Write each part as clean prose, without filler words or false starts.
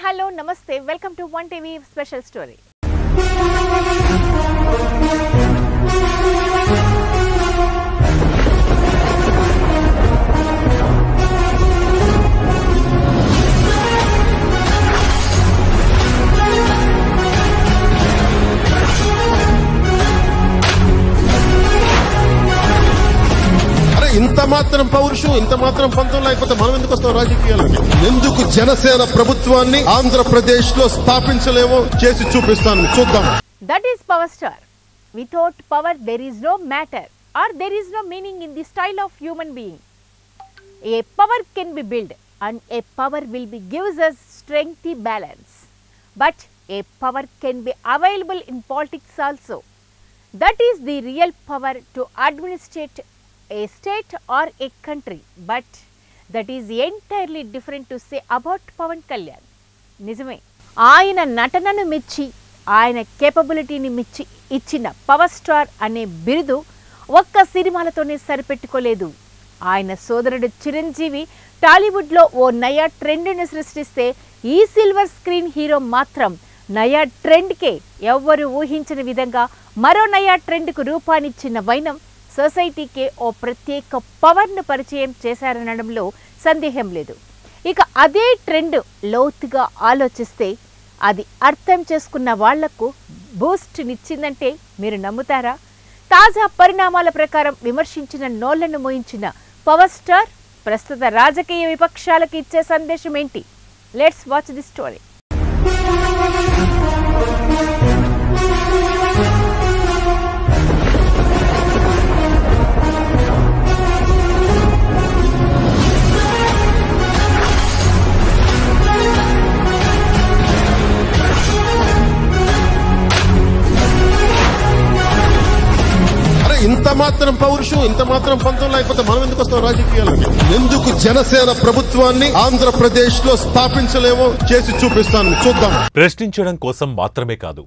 hello, namaste. Welcome to One TV special story. ఇంత మాత్రం పౌరుషం ఇంత మాత్రం పంతం లేకపోతే మనం ఎందుకు వస్తాం రాజకీయాలకి? ఎందుకు జనసేన ప్రభుత్వాన్ని ఆంధ్రప్రదేశ్ లో స్థాపించలేమో చేసి చూపిస్తాను, చూద్దాం. That is Power Star. Without power there is no matter or there is no meaning in the style of human being. A power can be built and a power will be gives us strengthy balance. But a power can be available in politics also. That is the real power to administrate a state or a country, but that is entirely different to say about Pawan Kalyan. నిజమే, ఆయన నటనను మెచ్చి ఆయన కేపబిలిటీని మెచ్చి ఇచ్చిన power star అనే బిరుదు ఒక్క సినిమాలతోనే సరిపెట్టుకోలేదు. ఆయన సోదరుడు చిరంజీవి టాలీవుడ్లో ఓ నయా ట్రెండ్ను సృష్టిస్తే ఈ సిల్వర్ స్క్రీన్ హీరో మాత్రం నయా ట్రెండ్కే ఎవ్వరూ ఊహించని విధంగా మరో నయా ట్రెండ్కు రూపాన్నిచ్చిన వైనం సొసైటీకే ఓ ప్రత్యేక పవర్ను పరిచయం చేశారనడంలో సందేహం లేదు. ఇక అదే ట్రెండ్ లోతుగా ఆలోచిస్తే అది అర్థం చేసుకున్న వాళ్లకు బూస్ట్నిచ్చిందంటే మీరు నమ్ముతారా? తాజా పరిణామాల ప్రకారం విమర్శించిన నోళ్లను మోయించిన పవర్ స్టార్ ప్రస్తుత రాజకీయ విపక్షాలకు ఇచ్చే సందేశం ఏంటి? Let's watch the story. ఇంత మాత్రం పౌరుషం ఇంత మాత్రం పంతం లేకపోతే మనం ఎందుకు వస్తాం రాజకీయాలకి? ఎందుకు జనసేన ప్రభుత్వాన్ని ఆంధ్రప్రదేశ్ లో స్థాపించలేమో చేసి చూపిస్తాను, చూద్దాం. ప్రశ్నించడం కోసం మాత్రమే కాదు,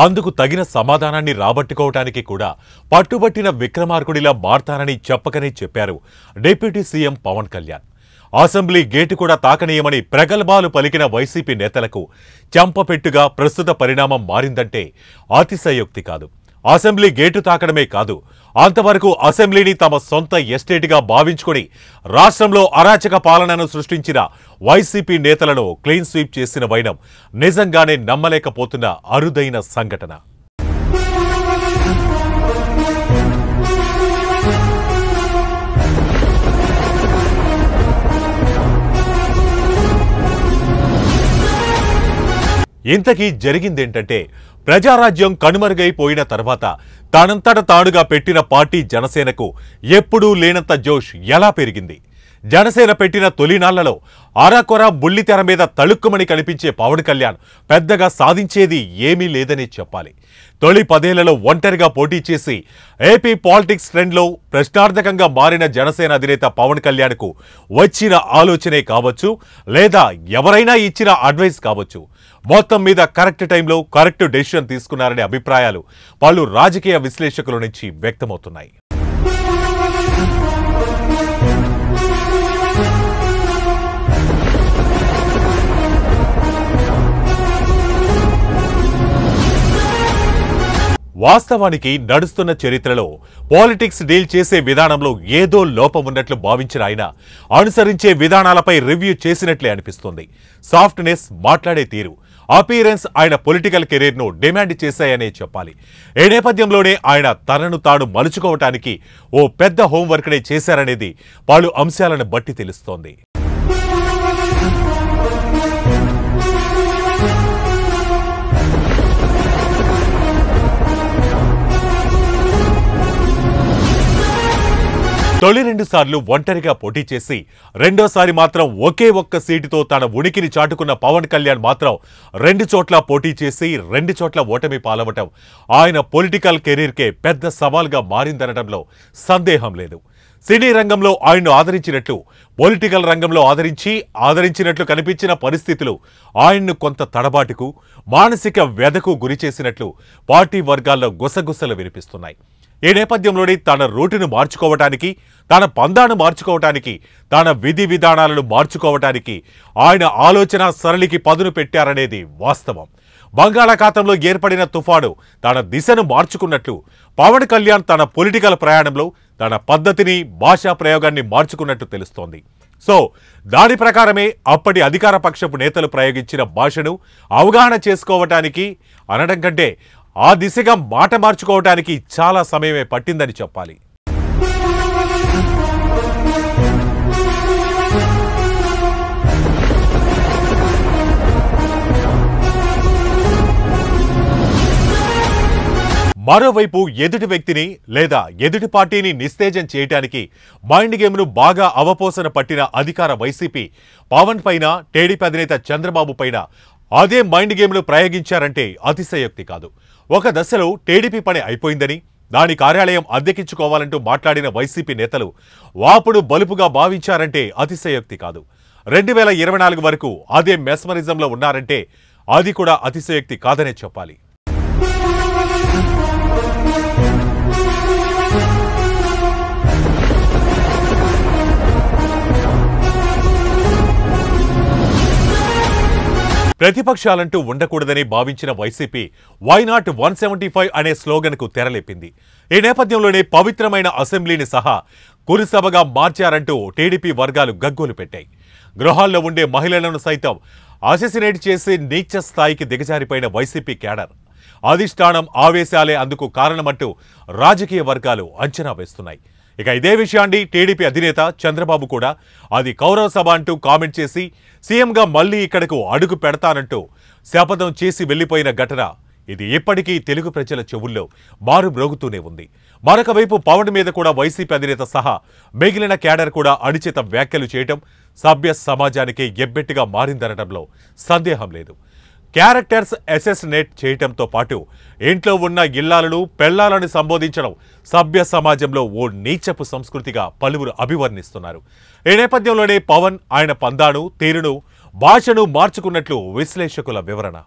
అందుకు తగిన సమాధానాన్ని రాబట్టుకోవటానికి కూడా పట్టుబట్టిన విక్రమార్కుడిలా మారతానని చెప్పకనే చెప్పారు deputy CM Pavan Kalyan. Assembly gate కూడా తాకనీయమని ప్రగల్భాలు పలికిన వైసీపీ నేతలకు చెంపపెట్టుగా ప్రస్తుత పరిణామం మారిందంటే అతిశయోక్తి కాదు. అసెంబ్లీ గేటు తాకడమే కాదు, అంతవరకు అసెంబ్లీని తమ సొంత ఎస్టేట్గా భావించుకుని రాష్ట్రంలో అరాచక పాలనను సృష్టించిన వైసీపీ నేతలను క్లీన్ స్వీప్ చేసిన వైనం నిజంగానే నమ్మలేకపోతున్న అరుదైన సంఘటన. ఇంతకీ జరిగిందేంటంటే, ప్రజారాజ్యం కనుమరుగైపోయిన తర్వాత తనంతట తానుగా పెట్టిన పార్టీ జనసేనకు ఎప్పుడూ లేనంత జోష్ ఎలా పెరిగింది? జనసేన పెట్టిన తొలినాళ్లలో ఆరాకొర బుల్లితెర మీద తళుక్కుమని కనిపించే పవన్ కళ్యాణ్ పెద్దగా సాధించేది ఏమీ లేదనే చెప్పాలి. తొలి 10 ఏళ్లలో ఒంటరిగా పోటీ చేసి ఏపీ పాలిటిక్స్ ట్రెండ్లో ప్రశ్నార్థకంగా మారిన జనసేన అధినేత పవన్ కళ్యాణ్కు వచ్చిన ఆలోచనే కావచ్చు, లేదా ఎవరైనా ఇచ్చిన అడ్వైస్ కావచ్చు, మొత్తం మీద కరెక్ట్ టైంలో కరెక్ట్ డెసిషన్ తీసుకున్నారనే అభిప్రాయాలు పలు రాజకీయ విశ్లేషకుల నుంచి వ్యక్తమవుతున్నాయి. వాస్తవానికి నడుస్తున్న చరిత్రలో పాలిటిక్స్ డీల్ చేసే విధానంలో ఏదో లోపమున్నట్లు భావించిన ఆయన అనుసరించే విధానాలపై రివ్యూ చేసినట్లే అనిపిస్తుంది. సాఫ్ట్నెస్, మాట్లాడే తీరు, అపీరెన్స్ ఆయన పొలిటికల్ కెరీర్ను డిమాండ్ చేశాయనే చెప్పాలి. ఈ నేపథ్యంలోనే ఆయన తనను తాను మలుచుకోవటానికి ఓ పెద్ద హోంవర్క్నే చేశారనేది పలు అంశాలను బట్టి తెలుస్తోంది. తొలి 2 సార్లు ఒంటరిగా పోటీ చేసి రెండోసారి మాత్రం ఒకే ఒక్క సీటుతో తన ఉనికిని చాటుకున్న పవన్ కళ్యాణ్ మాత్రం 2 చోట్ల పోటీ చేసి 2 చోట్ల ఓటమి పాలవటం ఆయన పొలిటికల్ కెరీర్కే పెద్ద సవాల్గా మారిందనడంలో సందేహం లేదు. సినీ రంగంలో ఆయన్ను ఆదరించినట్లు, పొలిటికల్ రంగంలో ఆదరించినట్లు కనిపించిన పరిస్థితులు ఆయన్ను కొంత తడబాటుకు, మానసిక వ్యధకు గురిచేసినట్లు పార్టీ వర్గాల్లో గుసగుసలు వినిపిస్తున్నాయి. ఈ నేపథ్యంలోనే తన రూటును మార్చుకోవటానికి, తన పందాను మార్చుకోవటానికి, తన విధి విధానాలను మార్చుకోవటానికి ఆయన ఆలోచన సరళికి పదును పెట్టారనేది వాస్తవం. బంగాళాఖాతంలో ఏర్పడిన తుఫాను తన దిశను మార్చుకున్నట్లు పవన్ కళ్యాణ్ తన పొలిటికల్ ప్రయాణంలో తన పద్ధతిని, భాషా ప్రయోగాన్ని మార్చుకున్నట్టు తెలుస్తోంది. సో దాని ప్రకారమే అప్పటి అధికార పక్షపు నేతలు ప్రయోగించిన భాషను అవగాహన చేసుకోవటానికి అనడం కంటే ఆ దిశగా మాట మార్చుకోవటానికి చాలా సమయమే పట్టిందని చెప్పాలి. మరోవైపు ఎదుటి వ్యక్తిని లేదా ఎదుటి పార్టీని నిస్తేజం చేయటానికి మైండ్ గేమ్ను బాగా అవపోసన పట్టిన అధికార వైసీపీ పవన్ పైన, టీడీపీ అధినేత చంద్రబాబు పైన అదే మైండ్ గేమ్ను ప్రయోగించారంటే అతిశయోక్తి కాదు. ఒక దశలో టీడీపీ పని అయిపోయిందని, దాని కార్యాలయం అద్దెకించుకోవాలంటూ మాట్లాడిన వైసీపీ నేతలు వాపుడు బలుపుగా భావించారంటే అతిశయోక్తి కాదు. 2024 వరకు అదే మెస్మరిజంలో ఉన్నారంటే అది కూడా అతిశయోక్తి కాదనే చెప్పాలి. ప్రతిపక్షాలంటూ ఉండకూడదని భావించిన వైసీపీ వై నాట్ 175 అనే స్లోగన్కు తెరలేపింది. ఈ నేపథ్యంలోనే పవిత్రమైన అసెంబ్లీని సహా కురిసభగా మార్చారంటూ టీడీపీ వర్గాలు గగ్గోలు పెట్టాయి. గృహాల్లో ఉండే మహిళలను సైతం అసెసినేట్ చేసి నీచ స్థాయికి దిగజారిపోయిన వైసీపీ క్యాడర్ అధిష్టానం ఆవేశాలే అందుకు కారణమంటూ రాజకీయ వర్గాలు అంచనా వేస్తున్నాయి. ఇక ఇదే విషయాన్ని టీడీపీ అధినేత చంద్రబాబు కూడా అది కౌరవ సభ అంటూ కామెంట్ చేసి సీఎంగా మళ్లీ ఇక్కడకు అడుగు పెడతానంటూ శపథం చేసి వెళ్లిపోయిన ఘటన ఇది ఇప్పటికీ తెలుగు ప్రజల చెవుల్లో మారుమ్రోగుతూనే ఉంది. మరొక వైపు పవన్ మీద కూడా వైసీపీ అధినేత సహా మిగిలిన క్యాడర్ కూడా అణిచిత వ్యాఖ్యలు చేయటం సభ్య సమాజానికి ఎబ్బెట్టుగా మారిందనడంలో సందేహం లేదు. క్యారెక్టర్స్ అసెసినేట్ చేయటంతో పాటు ఇంట్లో ఉన్న ఇల్లాలను, పెళ్లాలను సంబోధించడం సభ్య సమాజంలో ఓ నీచపు సంస్కృతిగా పలువురు అభివర్ణిస్తున్నారు. ఈ నేపథ్యంలోనే పవన్ ఆయన పందాను, తీరును, భాషను మార్చుకున్నట్లు విశ్లేషకుల వివరణ.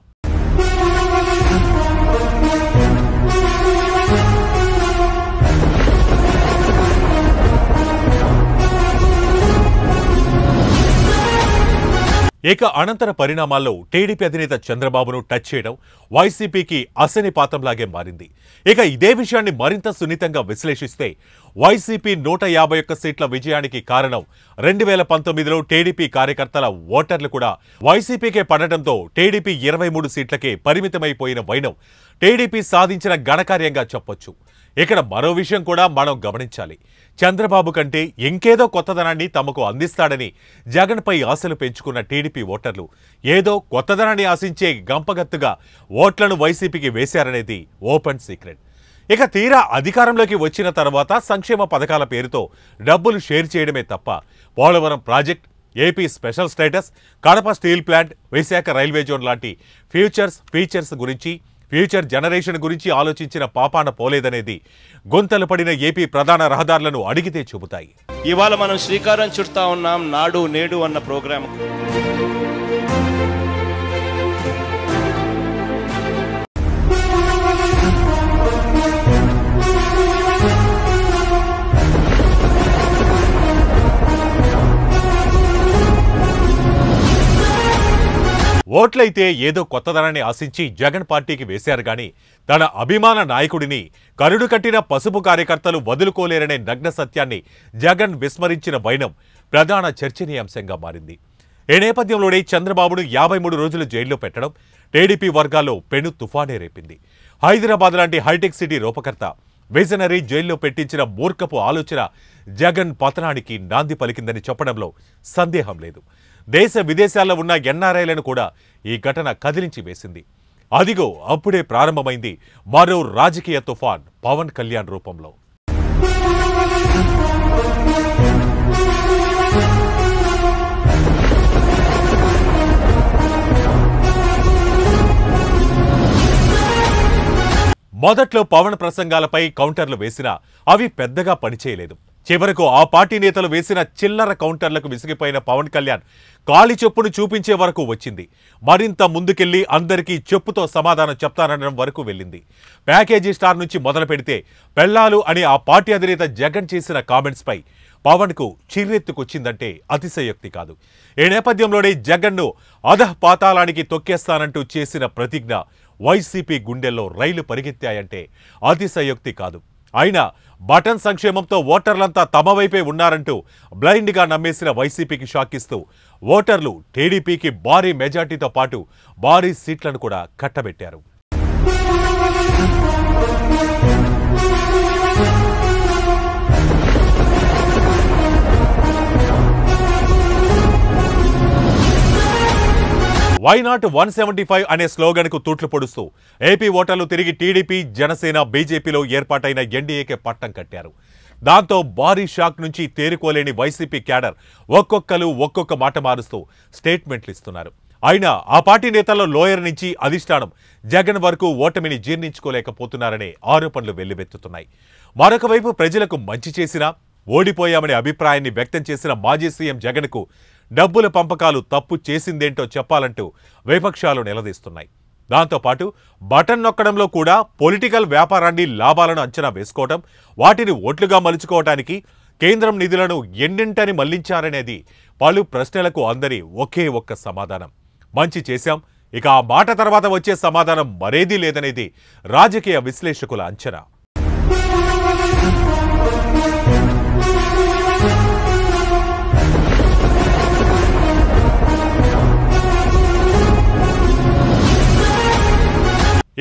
ఇక అనంతర పరిణామాల్లో టీడీపీ అధినేత చంద్రబాబును టచ్ చేయడం వైసీపీకి అసనిపాతంలాగే మారింది. ఇక ఇదే విషయాన్ని మరింత సున్నితంగా విశ్లేషిస్తే వైసీపీ 151 సీట్ల విజయానికి కారణం 2019లో టీడీపీ కార్యకర్తల ఓటర్లు కూడా వైసీపీకే పడటంతో టీడీపీ 23 సీట్లకే పరిమితమైపోయిన వైనం టీడీపీ సాధించిన ఘనకార్యంగా చెప్పొచ్చు. ఇక్కడ మరో విషయం కూడా మనం గమనించాలి. చంద్రబాబు కంటే ఇంకేదో కొత్తదనాన్ని తమకు అందిస్తాడని జగన్పై ఆశలు పెంచుకున్న టీడీపీ ఓటర్లు ఏదో కొత్తదనాన్ని ఆశించే గంపగత్తుగా ఓట్లను వైసీపీకి వేశారనేది ఓపెన్ సీక్రెట్. ఇక తీరా అధికారంలోకి వచ్చిన తర్వాత సంక్షేమ పథకాల పేరుతో డబ్బులు షేర్ చేయడమే తప్ప Polavaram project, AP special status, Kadapa steel plant, Visakha railway zone లాంటి ఫీచర్స్ గురించి, ఫ్యూచర్ జనరేషన్ గురించి ఆలోచించిన పాపాన పోలేదనేది గొంతలు పడిన ఏపీ ప్రధాన రహదారులను అడిగితే చెబుతాయి. ఇవాళ మనం శ్రీకారం చుడతా ఉన్నాం నాడు నేడు అన్న ప్రోగ్రామ్. ఓట్లయితే ఏదో కొత్తదనాన్ని ఆశించి జగన్ పార్టీకి వేశారు గాని తన అభిమాన నాయకుడిని కరుడు కట్టిన పసుపు కార్యకర్తలు వదులుకోలేరనే నగ్న సత్యాన్ని జగన్ విస్మరించిన వైనం ప్రధాన చర్చనీయాంశంగా మారింది. ఈ నేపథ్యంలోనే చంద్రబాబును 53 రోజులు జైల్లో పెట్టడం టీడీపీ వర్గాల్లో పెను తుఫానే రేపింది. హైదరాబాద్ లాంటి హైటెక్ సిటీ రూపకర్త విజనరీ జైల్లో పెట్టించిన మూర్ఖపు ఆలోచన జగన్ పతనానికి నాంది పలికిందని చెప్పడంలో సందేహం లేదు. దేశ విదేశాల్లో ఉన్న ఎన్ఆర్ఐలను కూడా ఈ ఘటన కదిలించి వేసింది. అదిగో అప్పుడే ప్రారంభమైంది మరో రాజకీయ తుఫాన్ పవన్ కళ్యాణ్ రూపంలో. మొదట్లో పవన్ ప్రసంగాలపై కౌంటర్లు వేసినా అవి పెద్దగా పనిచేయలేదు. చివరకు ఆ పార్టీ నేతలు వేసిన చిల్లర కౌంటర్లకు విసిగిపోయిన పవన్ కళ్యాణ్ కాలి చెప్పును చూపించే వరకు వచ్చింది. మరింత ముందుకెళ్లి అందరికీ చెప్పుతో సమాధానం చెప్తానడం వరకు వెళ్ళింది. ప్యాకేజీ స్టార్ నుంచి మొదలు పెడితే పెళ్లాలు అని ఆ పార్టీ అధినేత జగన్ చేసిన కామెంట్స్ పై పవన్కు చిర్రెత్తుకొచ్చిందంటే అతిశయోక్తి కాదు. ఈ నేపథ్యంలోనే జగన్ను అధఃపాతాళానికి తొక్కేస్తానంటూ చేసిన ప్రతిజ్ఞ వైసీపీ గుండెల్లో రైలు పరిగెత్తాయంటే అతిశయోక్తి కాదు. అయినా బటన్ సంక్షేమంతో ఓటర్లంతా తమ వైపే ఉన్నారంటూ బ్లైండ్గా నమ్మేసిన వైసీపీకి షాక్ ఇస్తూ ఓటర్లు టీడీపీకి భారీ మెజార్టీతో పాటు భారీ సీట్లను కూడా కట్టబెట్టారు. వై నాట్ 175 అనే స్లోగన్కు తూట్లు పొడుస్తూ ఏపీ ఓటర్లు తిరిగి టీడీపీ, జనసేన, బీజేపీలో ఏర్పాటైన ఎన్డీఏకే పట్టం కట్టారు. దాంతో భారీ షాక్ నుంచి తేరుకోలేని వైసీపీ క్యాడర్ ఒక్కొక్కరు ఒక్కొక్క మాట మారుస్తూ స్టేట్మెంట్లు ఇస్తున్నారు. అయినా ఆ పార్టీ నేతల్లో లోయర్ నుంచి అధిష్టానం జగన్ వరకు ఓటమిని జీర్ణించుకోలేకపోతున్నారనే ఆరోపణలు వెల్లువెత్తుతున్నాయి. మరొక వైపు ప్రజలకు మంచి చేసినా ఓడిపోయామనే అభిప్రాయాన్ని వ్యక్తం చేసిన మాజీ సీఎం జగన్కు డబ్బుల పంపకాలు తప్పు చేసిందేంటో చెప్పాలంటూ విపక్షాలు నిలదీస్తున్నాయి. దాంతోపాటు బటన్ నొక్కడంలో కూడా పొలిటికల్ వ్యాపారాన్ని, లాభాలను అంచనా వేసుకోవడం, వాటిని ఓట్లుగా మలుచుకోవడానికి కేంద్రం నిధులను ఎన్నింటని మళ్లించారనేది పలు ప్రశ్నలకు అందరి ఒకే ఒక్క సమాధానం మంచి చేశాం, ఇక ఆ మాట తర్వాత వచ్చే సమాధానం మరేదీ లేదనేది రాజకీయ విశ్లేషకుల అంచనా.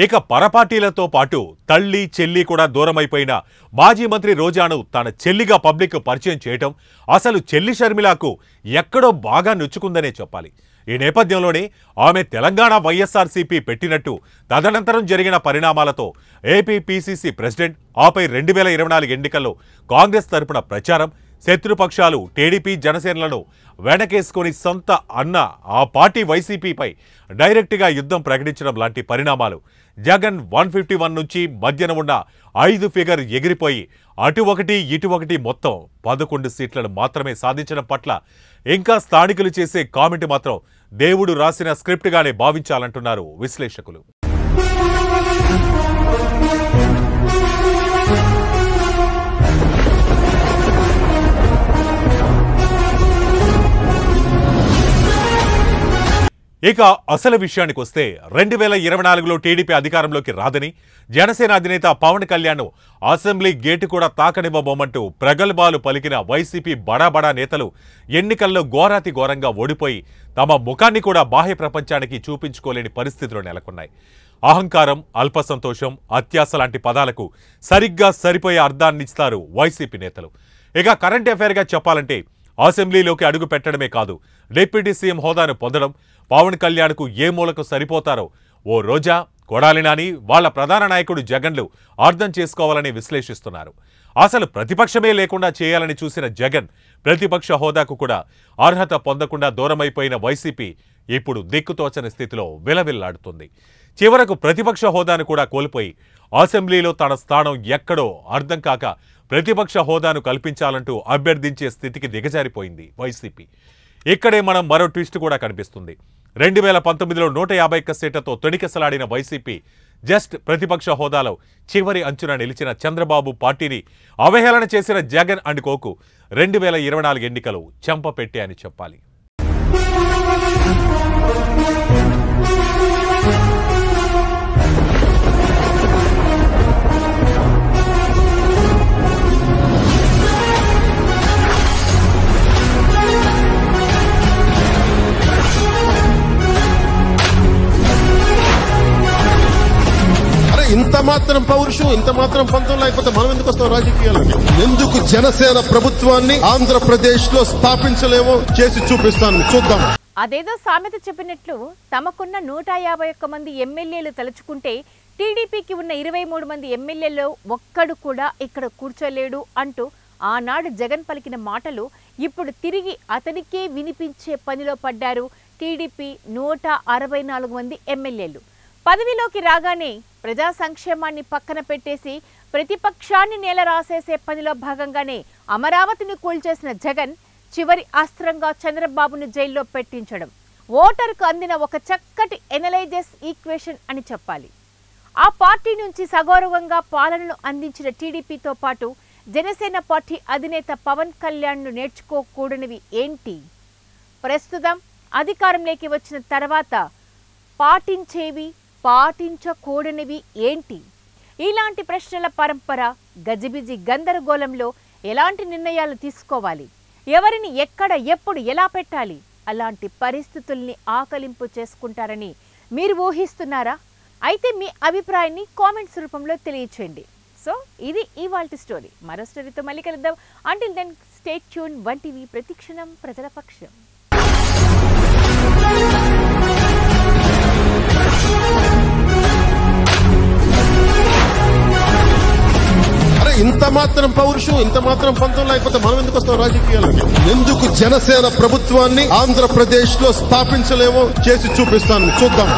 ఇక పరపార్టీలతో పాటు తల్లి, చెల్లి కూడా దూరమైపోయిన మాజీ మంత్రి రోజాను తన చెల్లిగా పబ్లిక్ పరిచయం చేయటం అసలు చెల్లి షర్మిలకు ఎక్కడో బాగా నొచ్చుకుందనే చెప్పాలి. ఈ నేపథ్యంలోనే ఆమె తెలంగాణ వైఎస్ఆర్సీపీ పెట్టినట్టు తదనంతరం జరిగిన పరిణామాలతో ఏపీ పీసీసీ ప్రెసిడెంట్, ఆపై 2024 ఎన్నికల్లో కాంగ్రెస్ తరపున ప్రచారం, శత్రుపక్షాలు టీడీపీ, జనసేనలను వెనకేసుకొని సొంత అన్న ఆ పార్టీ వైసీపీపై డైరెక్ట్గా యుద్ధం ప్రకటించడం లాంటి పరిణామాలు జగన్ 151 నుంచి మధ్యన ఉన్న 5 ఫిగర్ ఎగిరిపోయి అటు ఒకటి ఇటు ఒకటి మొత్తం 11 సీట్లను మాత్రమే సాధించడం పట్ల ఇంకా స్థానికులు చేసే కామెంట్ మాత్రం దేవుడు రాసిన స్క్రిప్ట్గానే భావించాలంటున్నారు విశ్లేషకులు. ఇక అసలు విషయానికి వస్తే 2024లో టీడీపీ అధికారంలోకి రాదని జనసేన అధినేత పవన్ కళ్యాణ్ అసెంబ్లీ గేటు కూడా తాకనివ్వబోమంటూ ప్రగల్భాలు పలికిన వైసీపీ బడాబడా నేతలు ఎన్నికల్లో ఘోరాతి ఘోరంగా ఓడిపోయి తమ ముఖాన్ని కూడా బాహ్య ప్రపంచానికి చూపించుకోలేని పరిస్థితులు నెలకొన్నాయి. అహంకారం, అల్ప సంతోషం, అత్యాశ లాంటి పదాలకు సరిగ్గా సరిపోయే అర్థాన్నిస్తారు వైసీపీ నేతలు. ఇక కరెంట్ అఫైర్గా చెప్పాలంటే అసెంబ్లీలోకి అడుగు పెట్టడమే కాదు, డిప్యూటీ సీఎం హోదాను పొందడం పవన్ కళ్యాణ్కు ఏ మూలకు సరిపోతారో ఓ రోజా, కొడాలి నాని, వాళ్ల ప్రధాన నాయకుడు జగన్లు అర్థం చేసుకోవాలని విశ్లేషిస్తున్నారు. అసలు ప్రతిపక్షమే లేకుండా చేయాలని చూసిన జగన్ ప్రతిపక్ష హోదాకు కూడా అర్హత పొందకుండా దూరమైపోయిన వైసీపీ ఇప్పుడు దిక్కుతోచని స్థితిలో విలవిల్లాడుతుంది. చివరకు ప్రతిపక్ష హోదాను కూడా కోల్పోయి అసెంబ్లీలో తన స్థానం ఎక్కడో అర్థం కాక ప్రతిపక్ష హోదాను కల్పించాలంటూ అభ్యర్థించే స్థితికి దిగజారిపోయింది వైసీపీ. ఇక్కడే మనం మరో ట్విస్ట్ కూడా కనిపిస్తుంది. 2019లో 151 సీట్లతో తొణికెసలాడిన వైసీపీ జస్ట్ ప్రతిపక్ష హోదాలో చివరి అంచున నిలిచిన చంద్రబాబు పార్టీని అవహేళన చేసిన జగన్ అండ్ కోకు 2024 ఎన్నికలు చెంపపెట్టే అని చెప్పాలి. ఇంత మాత్రం పౌరుషం, ఇంత మాత్రం పంతం లేకపోతే మనం ఎందుకు వస్తాం రాజకీయాలకి? ఎందుకు జనసేన ప్రభుత్వాన్ని ఆంధ్రప్రదేశ్ లో స్థాపించలేమో చేసి చూపిస్తాను, చూద్దాం. అదేదో సామెత చెప్పినట్లు తమకున్న 151 మంది ఎమ్మెల్యేలు తలుచుకుంటే టీడీపీకి ఉన్న 23 మంది ఎమ్మెల్యేల్లో ఒక్కడు కూడా ఇక్కడ కూర్చోలేడు అంటూ ఆనాడు జగన్ పలికిన మాటలు ఇప్పుడు తిరిగి అతనికే వినిపించే పనిలో పడ్డారు టీడీపీ 164 మంది ఎమ్మెల్యేలు. పదవిలోకి రాగానే ప్రజా సంక్షేమాన్ని పక్కన పెట్టేసి ప్రతిపక్షాన్ని నేల రాసేసే పనిలో భాగంగానే అమరావతిని కూల్చేసిన జగన్ చివరి అస్త్రంగా చంద్రబాబును జైల్లో పెట్టించడం ఓటర్కు అందిన ఒక చక్కటి ఎనలైజెస్ ఈక్వేషన్ అని చెప్పాలి. ఆ పార్టీ నుంచి సగౌరవంగా పాలనను అందించిన టీడీపీతో పాటు జనసేన పార్టీ అధినేత పవన్ కళ్యాణ్ను నేర్చుకోకూడనివి ఏంటి? ప్రస్తుతం అధికారంలోకి వచ్చిన తర్వాత పాటించేవి పాటించకూడనివి ఏంటి? ఇలాంటి ప్రశ్నల పరంపర గజిబిజి గందరగోళంలో ఎలాంటి నిర్ణయాలు తీసుకోవాలి, ఎవరిని ఎక్కడ ఎప్పుడు ఎలా పెట్టాలి, అలాంటి పరిస్థితుల్ని ఆకలింపు చేసుకుంటారని మీరు ఊహిస్తున్నారా? అయితే మీ అభిప్రాయాన్ని కామెంట్స్ రూపంలో తెలియచేయండి. సో ఇది ఇవాల్టి స్టోరీ. మరో స్టోరీతో మళ్ళీ కలుద్దాం. Until then stay tune. 1TV ప్రతిక్షణం ప్రజల పక్షం. ఇంత మాత్రం పౌరుషం, ఇంత మాత్రం పంతం లేకపోతే మనం ఎందుకు వస్తాం రాజకీయాలకి? ఎందుకు జనసేన ప్రభుత్వాన్ని ఆంధ్రప్రదేశ్ లో స్థాపించలేమో చేసి చూపిస్తాను, చూద్దాం.